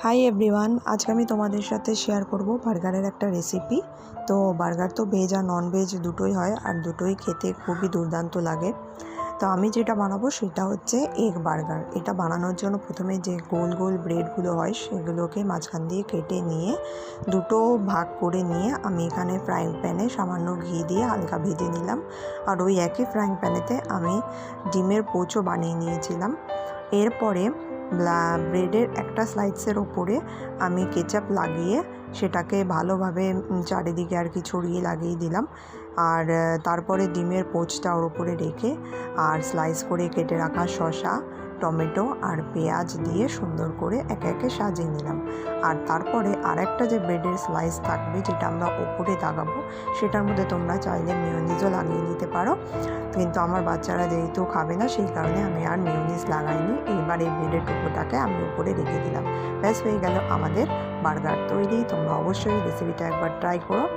Hi everyone, আজকে আমি তোমাদের সাথে শেয়ার করব বার্গারের একটা রেসিপি। তো বার্গার তো ভেজ আর নন ভেজ দুটোই হয়, আর দুটোই খেতে খুবই দুর্দান্ত লাগে। তো আমি যেটা বানাবো সেটা হচ্ছে এগ বার্গার। এটা বানানোর জন্য প্রথমে যে গোল গোল ব্রেডগুলো হয় সেগুলোকে মাঝখান দিয়ে কেটে নিয়ে দুটো ভাগ করে নিয়ে আমি এখানে ফ্রাইং প্যানে সামান্য ঘি দিয়ে হালকা ভেজে নিলাম। আর ওই একই ফ্রাইং প্যানেতে আমি ডিমের পোচও বানিয়ে নিয়েছিলাম। এরপরে ব্রেডের একটা স্লাইসের ওপরে আমি কেচাপ লাগিয়ে সেটাকে ভালোভাবে চারিদিকে আর কি ছড়িয়ে লাগিয়ে দিলাম। আর তারপরে ডিমের পোচটা ওর উপরে রেখে আর স্লাইস করে কেটে রাখা শসা, টমেটো আর পেঁয়াজ দিয়ে সুন্দর করে একে একে সাজিয়ে নিলাম। আর তারপরে আরেকটা যে ব্রেডের স্লাইস থাকবে যেটা আমরা ওপরে লাগাবো, সেটার মধ্যে তোমরা চাইলে মেয়োনিজও লাগিয়ে নিতে পারো, কিন্তু আমার বাচ্চারা যেহেতু খাবে না সেই কারণে আমি আর মেয়োনিজ লাগাইনি। এইবার এই ব্রেডের টুকরোটাকে আমি উপরে রেখে দিলাম। ব্যাস হয়ে গেল আমাদের বার্গার তৈরি। তোমরা অবশ্যই রেসিপিটা একবার ট্রাই করো।